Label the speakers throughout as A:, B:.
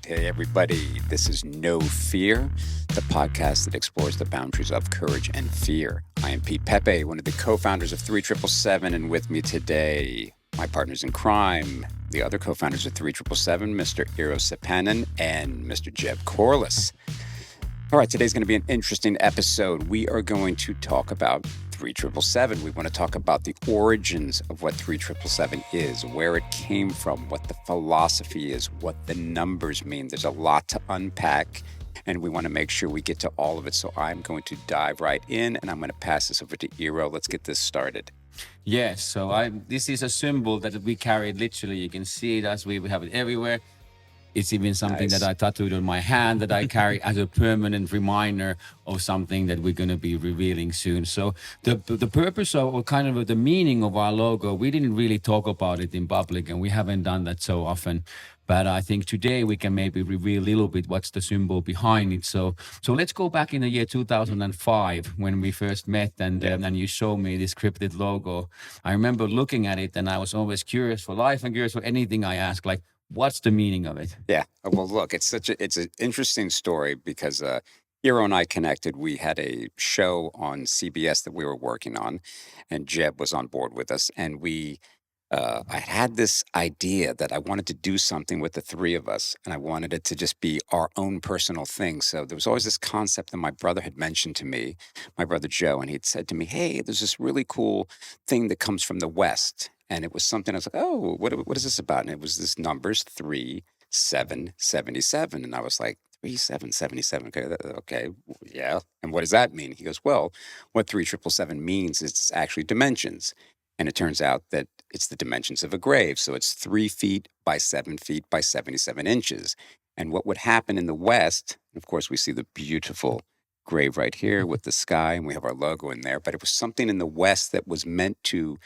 A: Hey, everybody. This is No Fear, the podcast that explores the boundaries of courage and fear. I am Pete Pepe, one of the co-founders of 3777, and with me today, my partners in crime, the other co-founders of 3777, Mr. Iiro Seppänen and Mr. Jeb Corliss. All right, today's going to be an interesting episode. We are going to talk about 3777. We want to talk about the origins of what 3777 is, where it came from, what the philosophy is, what the numbers mean. There's a lot to unpack, and we want to make sure we get to all of it. So I'm going to dive right in, and I'm going to pass this over to Iiro. Let's get this started.
B: Yes, so this is a symbol that we carry literally. You can see it as we have it everywhere. It's even something
A: Nice.
B: that I tattooed on my hand that I carry as a permanent reminder of something that we're going to be revealing soon. So the purpose of, or kind of the meaning of our logo, we didn't really talk about it in public, and we haven't done that so often. But I think today we can maybe reveal a little bit what's the symbol behind it. So let's go back in the year 2005 when we first met, and you showed me this scripted logo. I remember looking at it, and I was always curious for life and curious for anything I ask, like, what's the meaning of it?
A: Yeah. Well, look, it's an interesting story because Iiro and I connected. We had a show on CBS that we were working on, and Jeb was on board with us. And I had this idea that I wanted to do something with the three of us, and I wanted it to just be our own personal thing. So there was always this concept that my brother had mentioned to me, my brother Joe, and he'd said to me, "Hey, there's this really cool thing that comes from the West." And it was something I was like, "Oh, what is this about?" And it was this numbers 3777. And I was like, 3777. Okay, yeah. And what does that mean? He goes, "Well, what 3777 means is it's actually dimensions." And it turns out that it's the dimensions of a grave. So it's 3 feet by 7 feet by 77 inches. And what would happen in the West, of course, we see the beautiful grave right here with the sky, and we have our logo in there. But it was something in the West that was meant to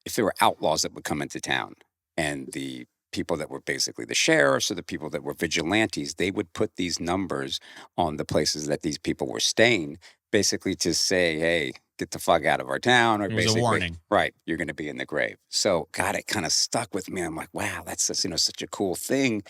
A: if there were outlaws that would come into town, and the people that were basically the sheriffs or the people that were vigilantes, they would put these numbers on the places that these people were staying, basically to say, "Hey, get the fuck out of our town," or
C: It was a
A: basically,
C: warning.
A: right, you're going to be in the grave. So, God, it kind of stuck with me. I'm like, wow, that's just, such a cool thing.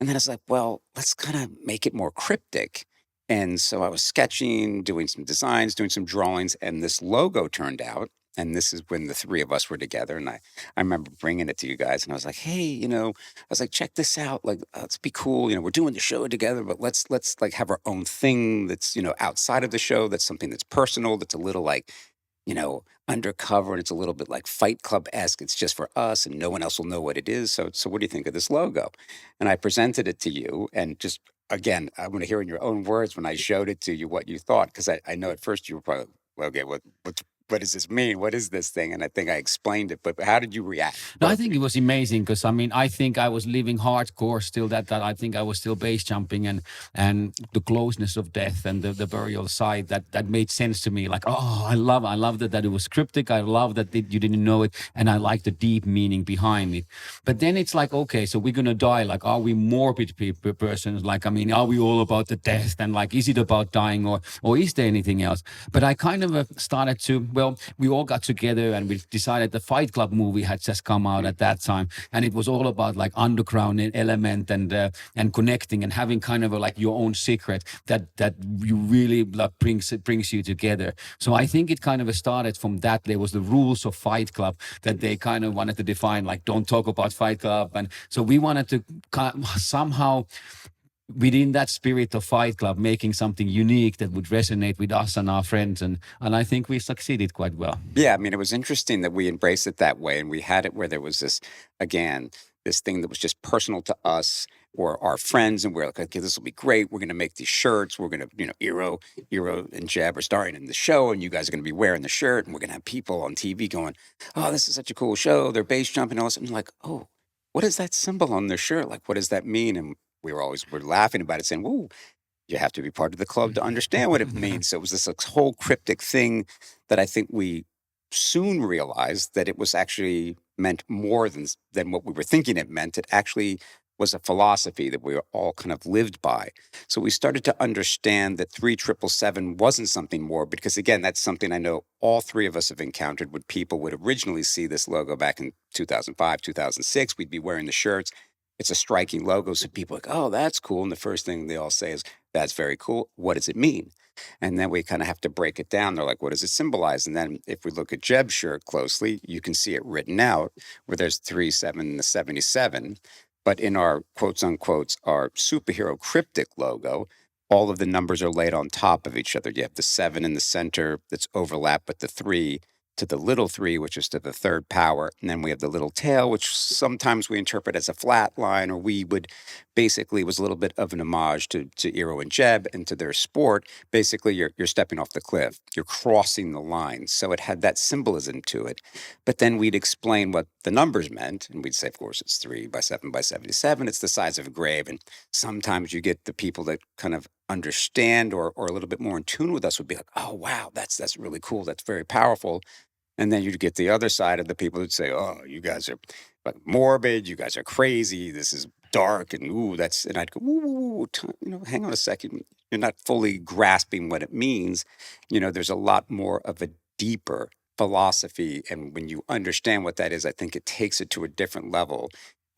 A: And then I was like, well, let's kind of make it more cryptic. And so I was sketching, doing some designs, doing some drawings, and this logo turned out. And this is when the three of us were together. And I remember bringing it to you guys, and I was like, hey, I was like, check this out. Like, let's be cool. We're doing the show together, but let's like have our own thing that's, outside of the show. That's something that's personal. That's a little like, undercover, and it's a little bit like Fight Club-esque. It's just for us, and no one else will know what it is. So what do you think of this logo? And I presented it to you, and just again, I want to hear in your own words when I showed it to you what you thought, because I know at first you were probably, well, okay, what does this mean? What is this thing? And I think I explained it, but how did you react?
B: No, I think it was amazing because I think I was living hardcore still. That I think I was still base jumping, and the closeness of death and the burial side that made sense to me. Like, oh, I love that it was cryptic. I love that you didn't know it, and I like the deep meaning behind it. But then it's like, okay, so we're gonna die. Like, are we morbid persons? Like, are we all about the death? And like, is it about dying, or is there anything else? But I kind of started to. Well, we all got together and we decided the Fight Club movie had just come out at that time, and it was all about like underground element and connecting and having kind of like your own secret that you really like brings you together. So I think it kind of started from that. There was the rules of Fight Club that they kind of wanted to define, like don't talk about Fight Club, and so we wanted to somehow, within that spirit of Fight Club, making something unique that would resonate with us and our friends. And I think we succeeded quite well.
A: Yeah, it was interesting that we embraced it that way. And we had it where there was this thing that was just personal to us or our friends. And we're like, okay, this will be great. We're going to make these shirts. We're going to, Iiro and Jeb are starring in the show, and you guys are going to be wearing the shirt. And we're going to have people on TV going, oh, this is such a cool show. They're base jumping and all this. And like, oh, what is that symbol on their shirt? Like, what does that mean? And we're laughing about it, saying, whoa, you have to be part of the club to understand what it means. So it was this like, whole cryptic thing that I think we soon realized that it was actually meant more than what we were thinking it meant. It actually was a philosophy that we were all kind of lived by. So we started to understand that 3777 wasn't something more, because again, that's something I know all three of us have encountered when people would originally see this logo back in 2005, 2006. We'd be wearing the shirts, it's a striking logo. So people are like, oh, that's cool. And the first thing they all say is, that's very cool. What does it mean? And then we kind of have to break it down. They're like, what does it symbolize? And then if we look at Jeb's shirt closely, you can see it written out where there's 3, 7, and the 77. But in our quotes unquotes, our superhero cryptic logo, all of the numbers are laid on top of each other. You have the 7 in the center that's overlapped with the 3 to the little 3, which is to the third power. And then we have the little tail, which sometimes we interpret as a flat line, or we would basically was a little bit of an homage to Iiro and Jeb and to their sport. Basically, you're stepping off the cliff, you're crossing the line. So it had that symbolism to it. But then we'd explain what the numbers meant, and we'd say, of course, it's 3 by 7 by 77. It's the size of a grave. And sometimes you get the people that kind of understand or a little bit more in tune with us would be like, oh wow, that's really cool. That's very powerful. And then you'd get the other side of the people who'd say, "Oh, you guys are like morbid. You guys are crazy. This is dark." And ooh, that's. And I'd go, "Ooh, hang on a second. You're not fully grasping what it means. There's a lot more of a deeper philosophy, and when you understand what that is, I think it takes it to a different level.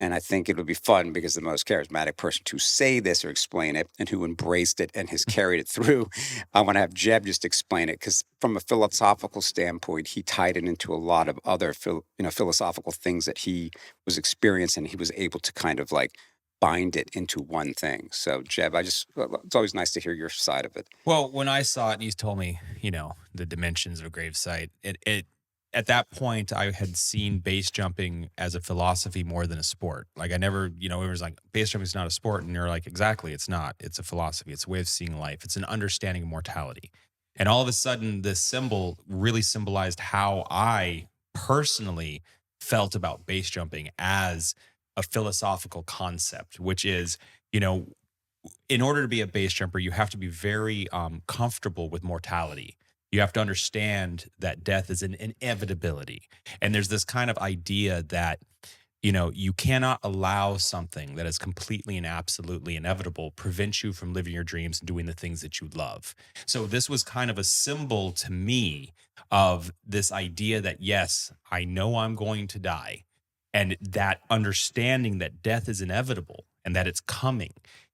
A: And I think it would be fun because the most charismatic person to say this or explain it and who embraced it and has carried it through, I want to have Jeb just explain it because from a philosophical standpoint, he tied it into a lot of other philosophical things that he was experiencing. He was able to kind of like bind it into one thing. So Jeb, it's always nice to hear your side of it.
C: Well, when I saw it and you told me, the dimensions of a gravesite, it at that point I had seen base jumping as a philosophy more than a sport. Like I never, it was like base jumping is not a sport, and you're like, exactly, it's not. It's a philosophy. It's a way of seeing life. It's an understanding of mortality. And all of a sudden, this symbol really symbolized how I personally felt about base jumping as a philosophical concept, which is, in order to be a base jumper, you have to be very comfortable with mortality. You have to understand that death is an inevitability. And there's this kind of idea that, you cannot allow something that is completely and absolutely inevitable prevent you from living your dreams and doing the things that you love. So this was kind of a symbol to me of this idea that, yes, I know I'm going to die. And that understanding that death is inevitable and that it's coming,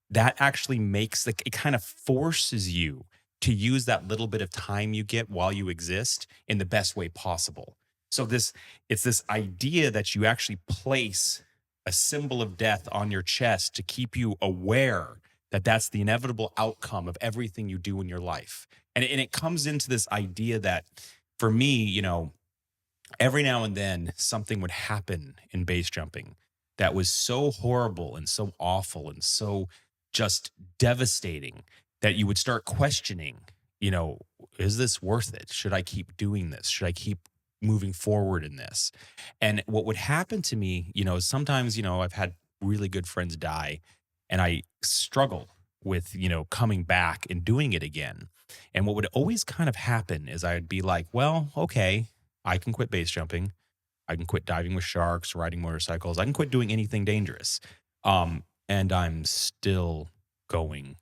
C: that actually it kind of forces you to use that little bit of time you get while you exist in the best way possible. So it's this idea that you actually place a symbol of death on your chest to keep you aware that that's the inevitable outcome of everything you do in your life. And it comes into this idea that for me, every now and then something would happen in base jumping that was so horrible and so awful and so just devastating that you would start questioning, is this worth it? Should I keep doing this? Should I keep moving forward in this? And what would happen to me, sometimes, I've had really good friends die and I struggle with, coming back and doing it again. And what would always kind of happen is I'd be like, well, okay, I can quit base jumping. I can quit diving with sharks, riding motorcycles. I can quit doing anything dangerous. And I'm still going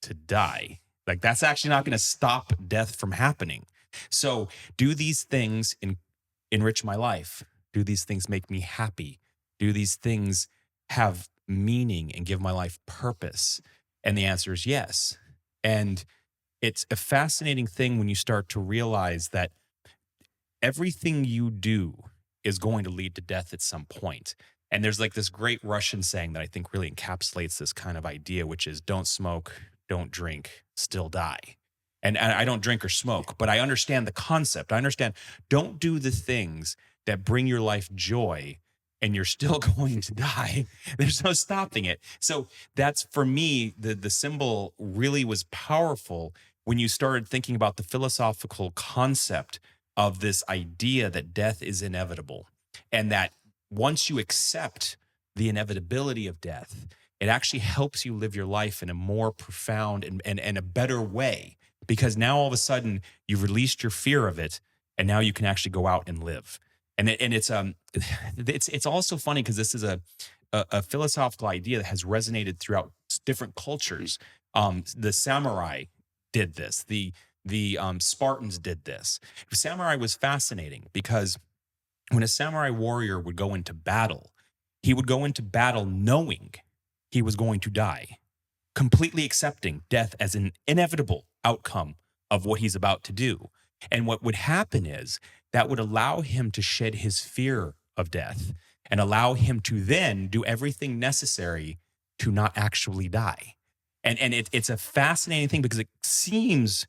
C: to die. Like that's actually not going to stop death from happening. So do these things enrich my life? Do these things make me happy? Do these things have meaning and give my life purpose? And the answer is yes. And it's a fascinating thing when you start to realize that everything you do is going to lead to death at some point. And there's like this great Russian saying that I think really encapsulates this kind of idea, which is don't smoke, don't drink, still die. And I don't drink or smoke, but I understand the concept. I understand don't do the things that bring your life joy and you're still going to die. There's no stopping it. So that's for me, the symbol really was powerful when you started thinking about the philosophical concept of this idea that death is inevitable and that once you accept the inevitability of death, it actually helps you live your life in a more profound and a better way, because now all of a sudden you've released your fear of it and now you can actually go out and live. And it's also funny because this is a philosophical idea that has resonated throughout different cultures. The samurai did this. The Spartans did this. Samurai was fascinating because when a samurai warrior would go into battle, He would go into battle knowing he was going to die, completely accepting death as an inevitable outcome of what he's about to do. And what would happen is that would allow him to shed his fear of death and allow him to then do everything necessary to not actually die. And it's a fascinating thing because it seems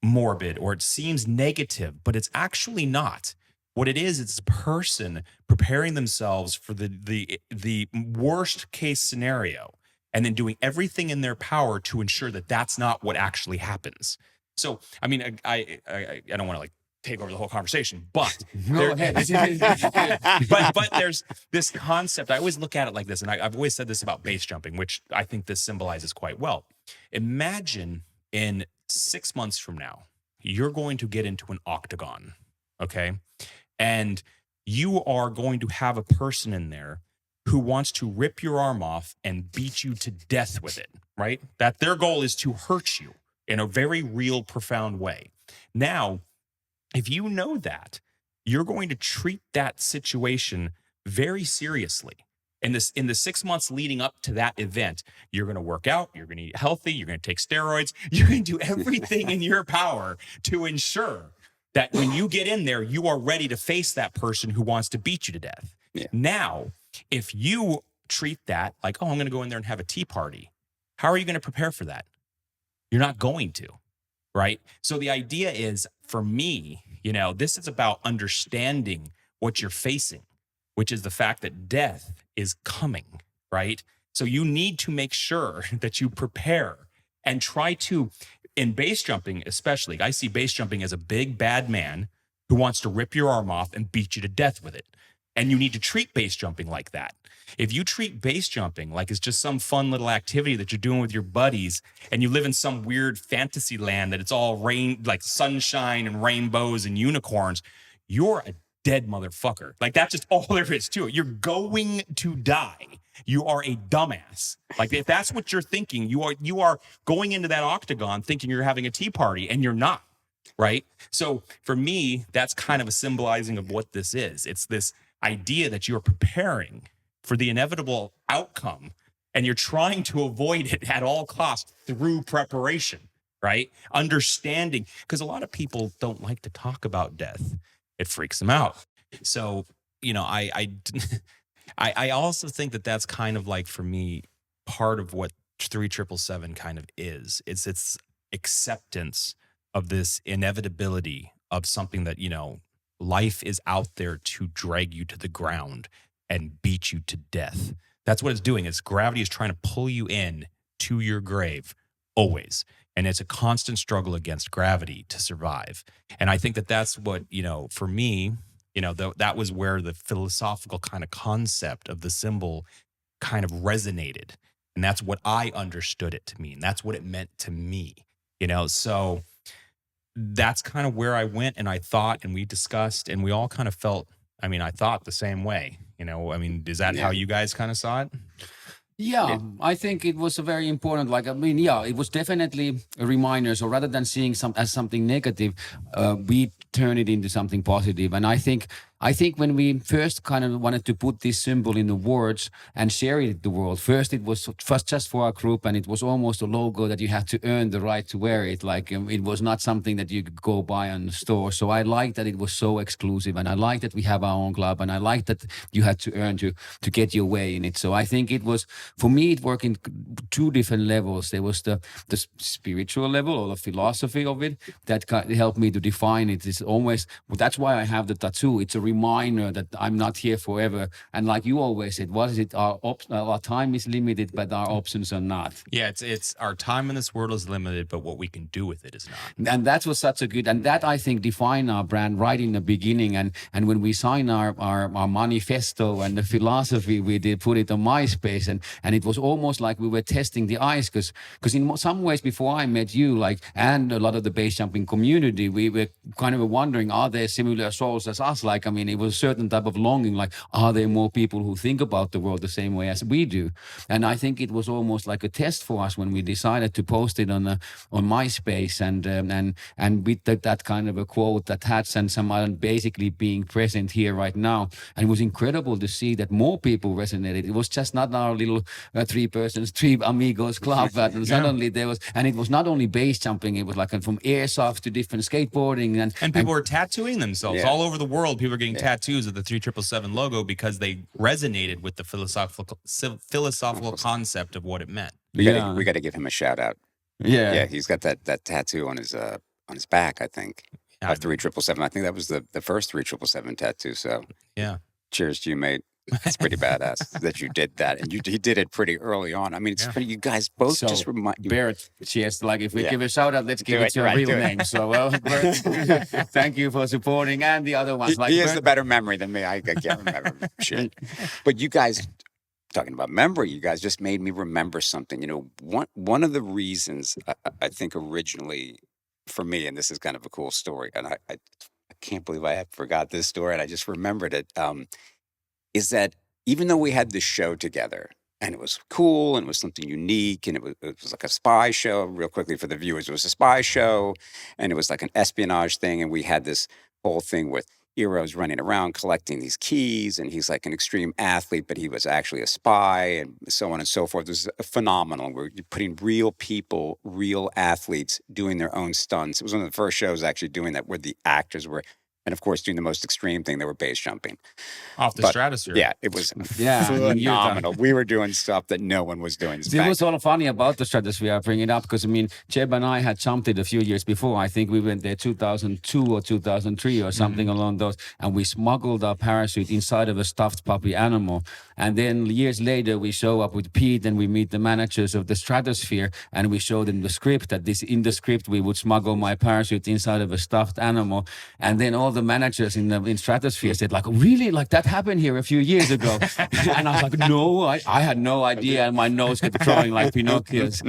C: morbid or it seems negative, but it's actually not. What it is, it's a person preparing themselves for the worst case scenario and then doing everything in their power to ensure that that's not what actually happens. So, I mean, I don't want to like take over the whole conversation, but
B: Go ahead.
C: but there's this concept. I always look at it like this, and I've always said this about base jumping, which I think this symbolizes quite well. Imagine in 6 months from now, you're going to get into an octagon, okay? And you are going to have a person in there who wants to rip your arm off and beat you to death with it, right? That their goal is to hurt you in a very real, profound way. Now, if you know that, you're going to treat that situation very seriously. In the 6 months leading up to that event, you're going to work out, you're going to eat healthy, you're going to take steroids, you're going to do everything in your power to ensure that when you get in there, you are ready to face that person who wants to beat you to death.
A: Yeah.
C: Now, if you treat that like, oh, I'm going to go in there and have a tea party, how are you going to prepare for that? You're not going to, right? So the idea is, for me, this is about understanding what you're facing, which is the fact that death is coming, right? So you need to make sure that you prepare and try to, in base jumping especially, I see base jumping as a big bad man who wants to rip your arm off and beat you to death with it. And you need to treat base jumping like that. If you treat base jumping like it's just some fun little activity that you're doing with your buddies and you live in some weird fantasy land that it's all rain, like sunshine and rainbows and unicorns, you're a dead motherfucker. Like that's just all there is to it. You're going to die. You are a dumbass. Like if that's what you're thinking, you are going into that octagon thinking you're having a tea party and you're not, right? So for me, that's kind of a symbolizing of what this is. It's this idea that you're preparing for the inevitable outcome and you're trying to avoid it at all costs through preparation, right? Understanding, because a lot of people don't like to talk about death. It freaks them out. So, I also think that that's kind of like, for me, part of what 3777 kind of is. It's its acceptance of this inevitability of something that, life is out there to drag you to the ground and beat you to death. That's what it's doing. It's gravity is trying to pull you in to your grave always. And it's a constant struggle against gravity to survive. And I think that that's what, for me, that was where the philosophical kind of concept of the symbol kind of resonated. And that's what I understood it to mean. That's what it meant to me, so that's kind of where I went and I thought, and we discussed, and we all kind of felt, I thought the same way, is that how you guys kind of saw it?
B: Yeah, I think it was a very important, it was definitely a reminder. So rather than seeing as something negative, we turn it into something positive. And I think when we first kind of wanted to put this symbol in the words and share it with the world, first it was just for our group, and it was almost a logo that you had to earn the right to wear it. It was not something that you could go buy on the store. So I liked that it was so exclusive, and I liked that we have our own club, and I liked that you had to earn to get your way in it. So I think it was, for me, it worked in two different levels. There was the spiritual level or the philosophy of it that helped me to define it. It's always, that's why I have the tattoo. It's a reminder that I'm not here forever. And like you always said, what is it? Our time is limited, but our options are not.
C: Yeah, it's our time in this world is limited, but what we can do with it is not.
B: And that was such a good, and that I think defined our brand right in the beginning. And when we signed our manifesto and the philosophy, we did put it on MySpace, and it was almost like we were testing the ice, because in some ways before I met you, and a lot of the base jumping community, we were kind of wondering, are there similar souls as us? mean, it was a certain type of longing, like, are there more people who think about the world the same way as we do? And I think it was almost like a test for us when we decided to post it on MySpace, and with that kind of a quote that had sent someone basically being present here right now. And it was incredible to see that more people resonated. It was just not our little three amigos club, but suddenly there was, and it was not only base jumping, it was like from airsoft to different skateboarding,
C: and people were tattooing themselves all over the world. People were getting tattoos of the 3777 logo because they resonated with the philosophical concept of what it meant.
A: We got to give him a shout out. Yeah, he's got that tattoo on his back, I think. 3777. I think that was the first 3777 tattoo. So cheers to you, mate. It's pretty badass that you did that, and he did it pretty early on. I mean, it's pretty. You guys both just remind you.
B: Barrett, cheers. Like, if we give a shout out, let's give it your real name. So, Bert, thank you for supporting, and the other ones.
A: He has a better memory than me. I can't remember shit. But you guys, talking about memory, you guys just made me remember something. You know, one of the reasons I think originally for me, and this is kind of a cool story, and I can't believe I forgot this story, and I just remembered it. Is that even though we had this show together and it was cool and it was something unique and it was like a spy show, real quickly for the viewers, it was a spy show and it was like an espionage thing, and we had this whole thing with Iiro's running around collecting these keys, and he's like an extreme athlete, but he was actually a spy, and so on and so forth. It was phenomenal. We're putting real people, real athletes doing their own stunts. It was one of the first shows actually doing that, where the actors were, and of course, doing the most extreme thing, they were base jumping.
C: Off the stratosphere.
A: Yeah, it was phenomenal. We were doing stuff that no one was doing.
B: It was all funny about the stratosphere. I bring it up because, I mean, Jeb and I had jumped it a few years before. I think we went there 2002 or 2003 or something along those. And we smuggled our parachute inside of a stuffed puppy animal. And then years later, we show up with Pete and we meet the managers of the stratosphere. And we show them the script, that in the script, we would smuggle my parachute inside of a stuffed animal. And then all the managers in Stratosphere said, like, really? Like, that happened here a few years ago? And I was like, no, I had no idea. And my nose kept growing like Pinocchio's.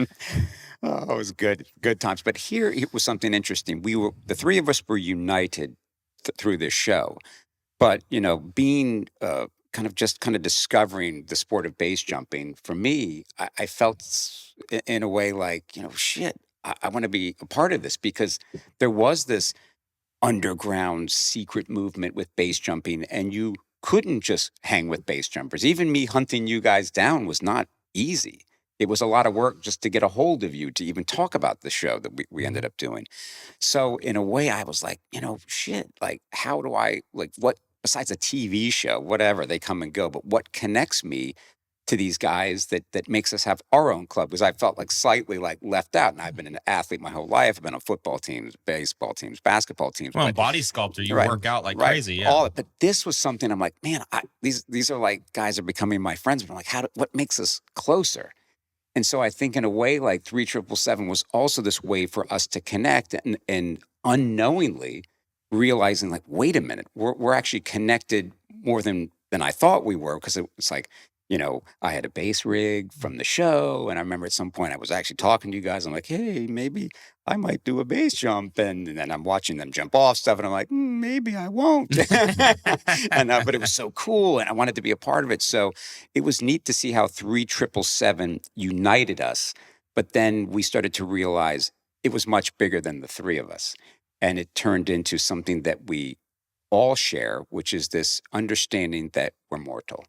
A: Oh, it was good times. But here it was something interesting. The three of us were united through this show. But, you know, being kind of discovering the sport of base jumping, for me, I felt in a way like, you know, shit, I want to be a part of this, because there was this underground secret movement with base jumping, and you couldn't just hang with base jumpers. Even me hunting you guys down was not easy. It was a lot of work just to get a hold of you to even talk about the show that we ended up doing. So in a way, I was like, you know, shit, like, how do I, like, what, besides a TV show, whatever, they come and go, but what connects me to these guys that makes us have our own club? Because I felt like slightly like left out, and I've been an athlete my whole life. I've been on football teams, baseball teams, basketball teams.
C: Well, body sculptor, you work out like crazy, yeah.
A: All but this was something I'm like, man, these are like guys are becoming my friends. But I'm like, what makes us closer? And so I think in a way, like 3777 was also this way for us to connect, and unknowingly realizing, like, wait a minute, we're actually connected more than I thought we were, because it's like, you know, I had a bass rig from the show, and I remember at some point I was actually talking to you guys. I'm like, hey, maybe I might do a bass jump, and then I'm watching them jump off stuff, and I'm like, maybe I won't. But it was so cool, and I wanted to be a part of it. So it was neat to see how 3777 united us, but then we started to realize it was much bigger than the three of us, and it turned into something that we all share, which is this understanding that we're mortal.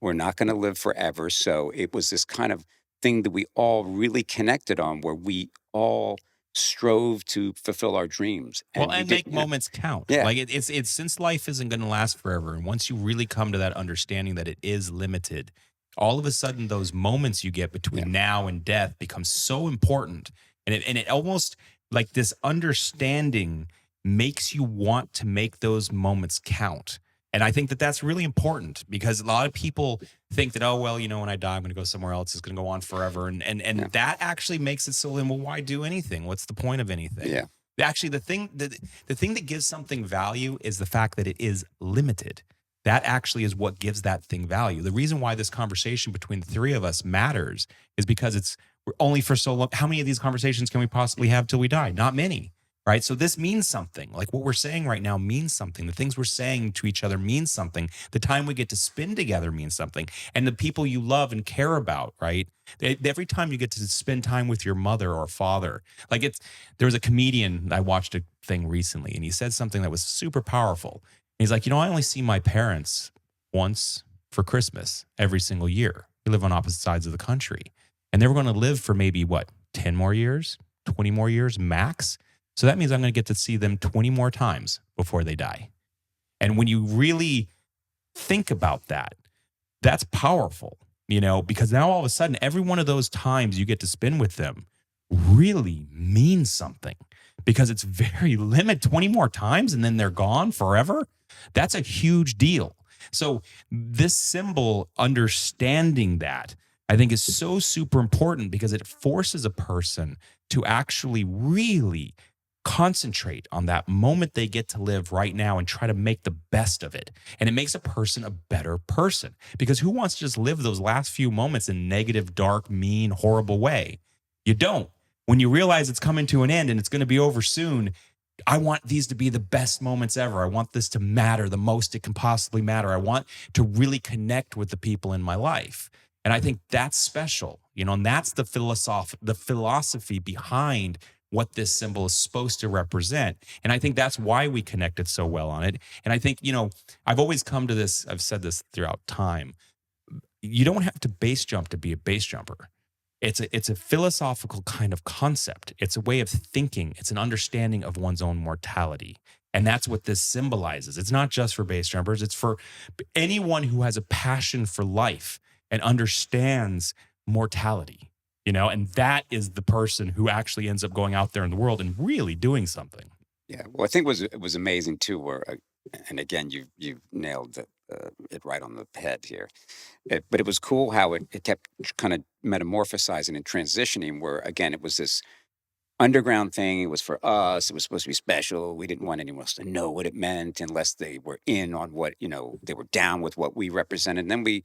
A: We're not going to live forever. So it was this kind of thing that we all really connected on, where we all strove to fulfill our dreams.
C: And make moments count.
A: Yeah.
C: Like it's since life isn't going to last forever. And once you really come to that understanding that it is limited, all of a sudden those moments you get between now and death become so important. And it almost, like, this understanding makes you want to make those moments count. And I think that that's really important, because a lot of people think that, oh, well, you know, when I die, I'm going to go somewhere else. It's going to go on forever. And that actually makes it so then, well, why do anything? What's the point of anything?
A: Yeah.
C: Actually, the thing that gives something value is the fact that it is limited. That actually is what gives that thing value. The reason why this conversation between the three of us matters is because we're only for so long. How many of these conversations can we possibly have till we die? Not many. right? So this means something. Like what we're saying right now means something. The things we're saying to each other means something. The time we get to spend together means something. And the people you love and care about, right? Every time you get to spend time with your mother or father, like there was a comedian, I watched a thing recently, and he said something that was super powerful. He's like, I only see my parents once for Christmas every single year. We live on opposite sides of the country. And they were going to live for maybe 10 more years, 20 more years max. So that means I'm going to get to see them 20 more times before they die. And when you really think about that, that's powerful, because now all of a sudden, every one of those times you get to spend with them really means something, because it's very limited. 20 more times and then they're gone forever. That's a huge deal. So this symbol, understanding that, I think is so super important, because it forces a person to actually really concentrate on that moment they get to live right now and try to make the best of it. And it makes a person a better person, because who wants to just live those last few moments in negative, dark, mean, horrible way? You don't. When you realize it's coming to an end and it's going to be over soon, I want these to be the best moments ever. I want this to matter the most it can possibly matter. I want to really connect with the people in my life. And I think that's special, and that's the philosophy behind what this symbol is supposed to represent. And I think that's why we connected so well on it. And I think, I've always come to this, I've said this throughout time. You don't have to base jump to be a base jumper. It's a philosophical kind of concept. It's a way of thinking. It's an understanding of one's own mortality. And that's what this symbolizes. It's not just for base jumpers. It's for anyone who has a passion for life and understands mortality, and that is the person who actually ends up going out there in the world and really doing something.
A: Yeah. Well, I think it was amazing too, where, and again, you've nailed it right on the head here. But it was cool how it kept kind of metamorphosizing and transitioning, where again, it was this underground thing. It was for us. It was supposed to be special. We didn't want anyone else to know what it meant unless they were in on what, they were down with what we represented. And then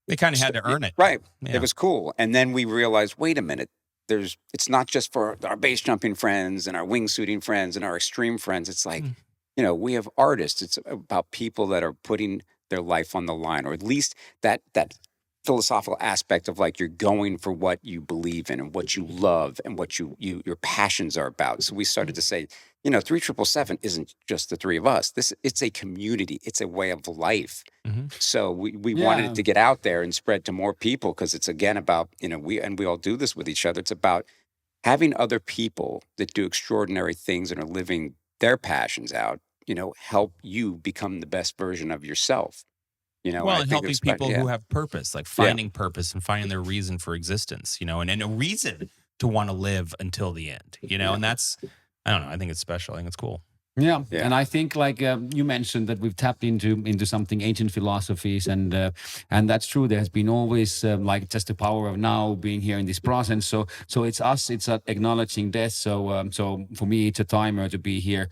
C: they kind of had to earn it.
A: Right.
C: Yeah.
A: It was cool. And then we realized, wait a minute, it's not just for our base jumping friends and our wingsuiting friends and our extreme friends. It's like, we have artists. It's about people that are putting their life on the line, or at least that philosophical aspect of like, you're going for what you believe in and what you love and what your passions are about. So we started to say, 3777 isn't just the three of us. It's a community. It's a way of life.
C: Mm-hmm.
A: So we wanted it to get out there and spread to more people, because it's again about, we all do this with each other. It's about having other people that do extraordinary things and are living their passions out, help you become the best version of yourself.
C: And helping people who have purpose, like finding purpose and finding their reason for existence, and a reason to want to live until the end, and that's, I don't know, I think it's special. I think it's cool.
B: Yeah. And I think, like you mentioned, that we've tapped into something ancient philosophies, and that's true. There has been always like just the power of now being here in this process. So it's us. It's acknowledging death. So for me, it's a timer to be here.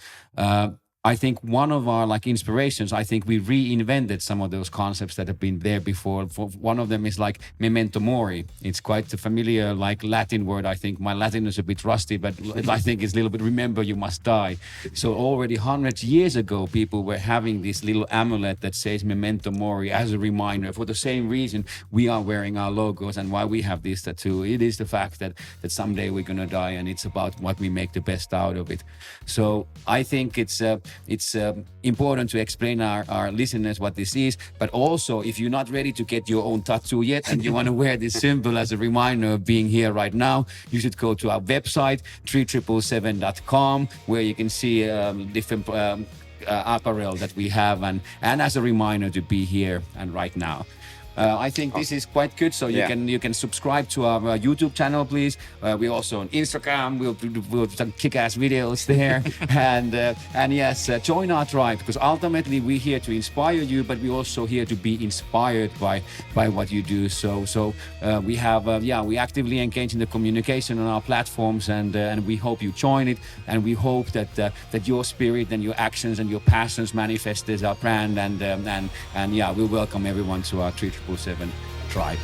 B: I think one of our inspirations, I think we reinvented some of those concepts that have been there before. One of them is like memento mori. It's quite a familiar Latin word. I think my Latin is a bit rusty, but I think it's a little bit, remember you must die. So already 100 years ago, people were having this little amulet that says memento mori as a reminder. For the same reason we are wearing our logos and why we have this tattoo. It is the fact that someday we're going to die, and it's about what we make the best out of it. So I think it's important to explain our listeners what this is, but also if you're not ready to get your own tattoo yet and you want to wear this symbol as a reminder of being here right now, you should go to our website 3777.com, where you can see different apparel that we have, and as a reminder to be here and right now. I think this is quite good. So you can subscribe to our YouTube channel, please. We're also on Instagram. We'll do some kick-ass videos there, and yes, join our tribe, because ultimately we're here to inspire you, but we're also here to be inspired by what you do. So we have we actively engage in the communication on our platforms, and we hope you join it, and we hope that your spirit and your actions and your passions manifest as our brand, and we welcome everyone to our 3777 tribe.